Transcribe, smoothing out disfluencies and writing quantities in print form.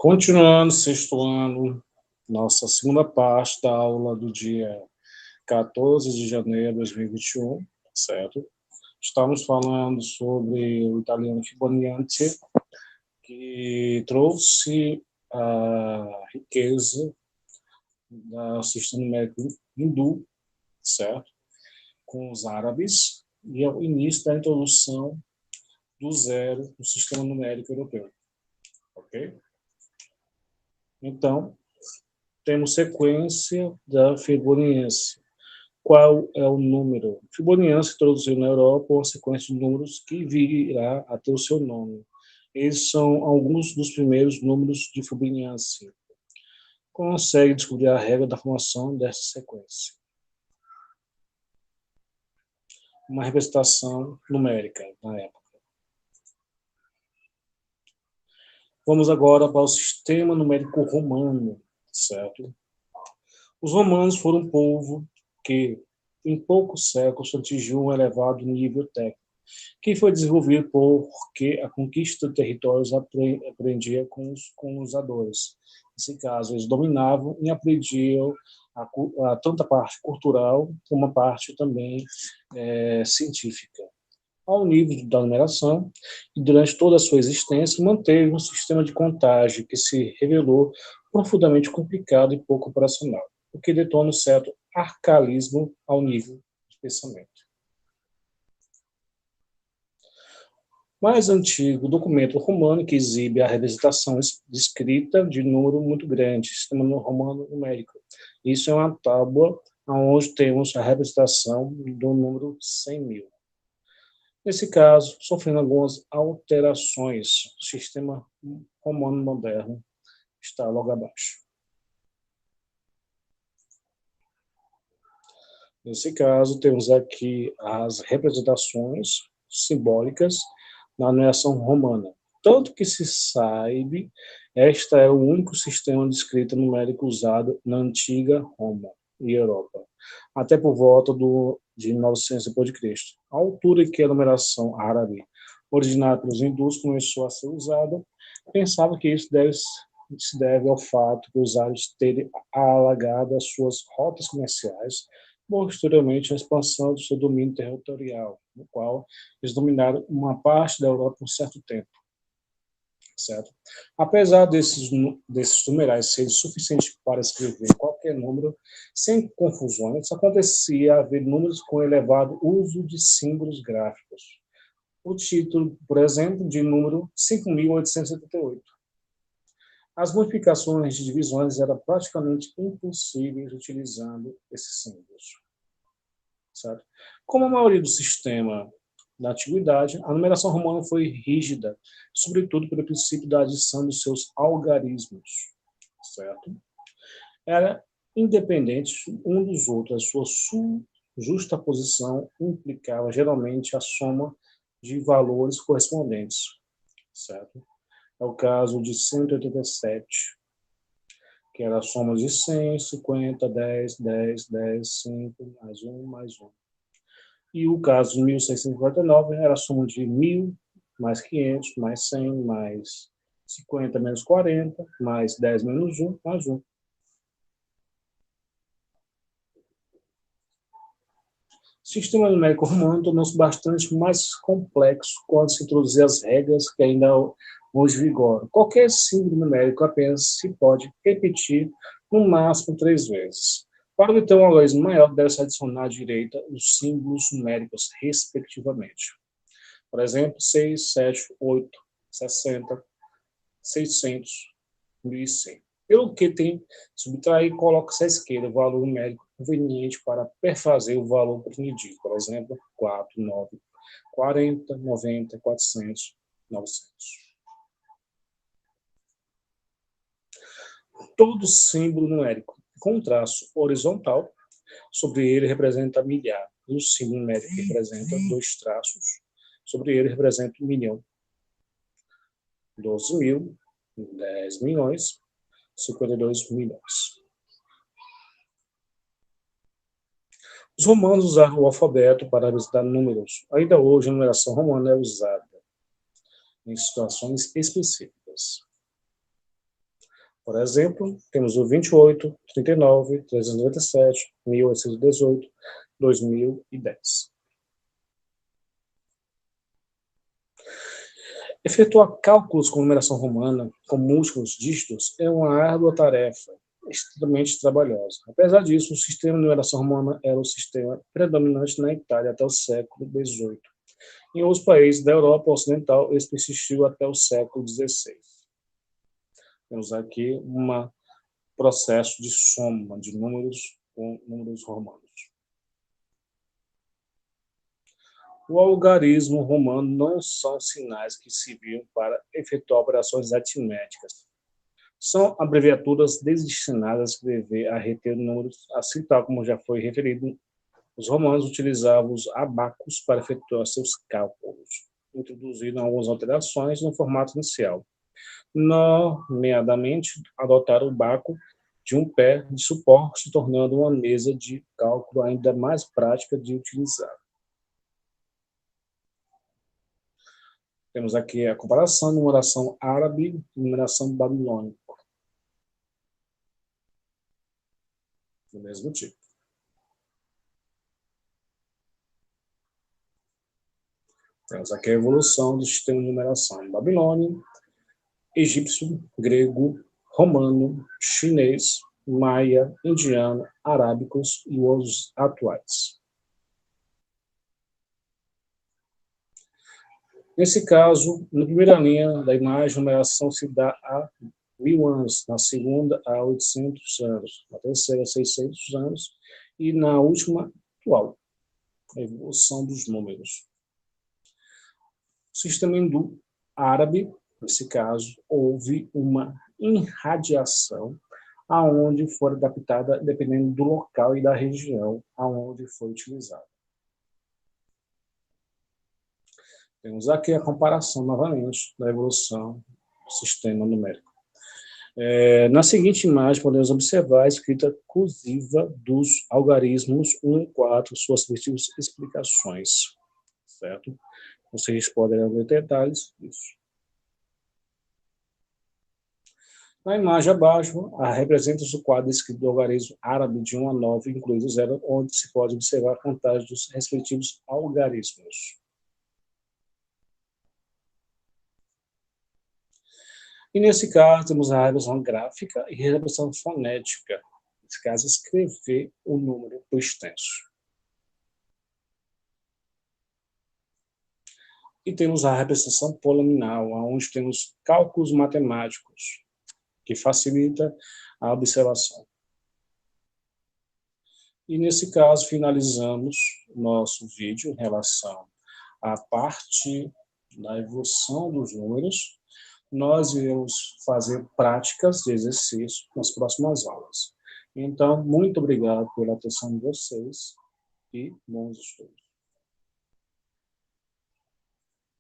Continuando, sexto ano, nossa segunda parte da aula do dia 14 de janeiro de 2021, certo? Estamos falando sobre o italiano Fibonacci, que trouxe a riqueza do sistema numérico hindu, certo? Com os árabes, e ao início da introdução do zero no sistema numérico europeu, ok? Então, temos sequência da Fibonacci. Qual é o número? Fibonacci introduziu na Europa uma sequência de números que virá a ter o seu nome. Esses são alguns dos primeiros números de Fibonacci. Consegue descobrir a regra da formação dessa sequência. Uma representação numérica na época. Vamos agora para o sistema numérico romano, certo? Os romanos foram um povo que, em poucos séculos, atingiu um elevado nível técnico, que foi desenvolvido porque a conquista de territórios aprendia com os colonizadores. Nesse caso, eles dominavam e aprendiam tanto a parte cultural como a parte também científica. Ao nível da numeração, e durante toda a sua existência, manteve um sistema de contagem que se revelou profundamente complicado e pouco operacional, o que detona um certo arcaísmo ao nível de pensamento. Mais antigo documento romano que exibe a representação escrita de número muito grande, sistema romano numérico. Isso é uma tábua onde temos a representação do número 100.000. Nesse caso, sofrendo algumas alterações, o sistema romano moderno está logo abaixo. Nesse caso, temos aqui as representações simbólicas na numeração romana. Tanto que se saiba, este é o único sistema de escrita numérica usado na antiga Roma e Europa, até por volta de 900 d.C. A altura em que a numeração árabe, originada pelos hindus, começou a ser usada, pensava que isso se deve ao fato de os árabes terem alargado as suas rotas comerciais, posteriormente a expansão do seu domínio territorial, no qual eles dominaram uma parte da Europa por um certo tempo. Certo? Apesar desses numerais serem suficientes para escrever qualquer número, sem confusões, acontecia haver números com elevado uso de símbolos gráficos. O título, por exemplo, de número 5.878. As multiplicações de divisões eram praticamente impossíveis utilizando esses símbolos. Certo? Como a maioria do sistema da antiguidade, a numeração romana foi rígida, sobretudo pelo princípio da adição dos seus algarismos, certo? Era independente um dos outros, a sua justaposição implicava geralmente a soma de valores correspondentes, certo? É o caso de 187, que era a soma de 100, 50, 10, 10, 10, 5, mais 1, mais 1. E o caso de 1649 era a soma de 1.000, mais 500, mais 100, mais 50 menos 40, mais 10 menos 1, mais 1. O sistema numérico romano tornou-se bastante mais complexo quando se introduziram as regras que ainda hoje vigoram. Qualquer símbolo numérico apenas se pode repetir no máximo 3 vezes. Para obter um algarismo maior, deve-se adicionar à direita os símbolos numéricos, respectivamente. Por exemplo, 6, 7, 8, 60, 600, 1.100. Pelo que tem subtrair, coloca-se à esquerda o valor numérico conveniente para perfazer o valor pretendido. Por exemplo, 4, 9, 40, 90, 400, 900. Todo símbolo numérico com traço horizontal, sobre ele representa milhar, e o símbolo numérico representa 2 traços, sobre ele representa 1 milhão, 12.000, 10 milhões, 52 milhões. Os romanos usaram o alfabeto para representar números. Ainda hoje, a numeração romana é usada em situações específicas. Por exemplo, temos o 28, 39, 397, 1818, 2010. Efetuar cálculos com numeração romana, com múltiplos dígitos, é uma árdua tarefa, extremamente trabalhosa. Apesar disso, o sistema de numeração romana era o sistema predominante na Itália até o século XVIII. Em outros países da Europa Ocidental, ele persistiu até o século XVI. Temos aqui um processo de soma de números com números romanos. O algarismo romano não são sinais que serviam para efetuar operações aritméticas. São abreviaturas destinadas a escrever, a reter números, assim tal como já foi referido. Os romanos utilizavam os abacos para efetuar seus cálculos, introduzindo algumas alterações no formato inicial. Nomeadamente, adotaram o baco de um pé de suporte, tornando uma mesa de cálculo ainda mais prática de utilizar. Temos aqui a comparação de numeração árabe e numeração babilônica. Do mesmo tipo. Temos aqui a evolução do sistema de numeração babilônico, egípcio, grego, romano, chinês, maia, indiano, arábicos e os atuais. Nesse caso, na primeira linha da imagem, a numeração se dá a 1000 anos, na segunda a 800 anos, na terceira a 600 anos e na última atual, a evolução dos números. O sistema hindu árabe, nesse caso, houve uma irradiação aonde foi adaptada dependendo do local e da região aonde foi utilizada. Temos aqui a comparação, novamente, da evolução do sistema numérico. Na seguinte imagem, podemos observar a escrita cursiva dos algarismos 1 e 4, suas respectivas explicações, certo? Vocês podem ver detalhes disso. Na imagem abaixo, representa-se o quadro escrito do algarismo árabe de 1 a 9, incluído 0, onde se pode observar a contagem dos respectivos algarismos. E nesse caso, temos a representação gráfica e a representação fonética. Nesse caso, escrever o número por extenso. E temos a representação polinomial, onde temos cálculos matemáticos, que facilita a observação. E nesse caso, finalizamos o nosso vídeo em relação à parte da evolução dos números. Nós iremos fazer práticas de exercício nas próximas aulas. Então, muito obrigado pela atenção de vocês e bons estudos.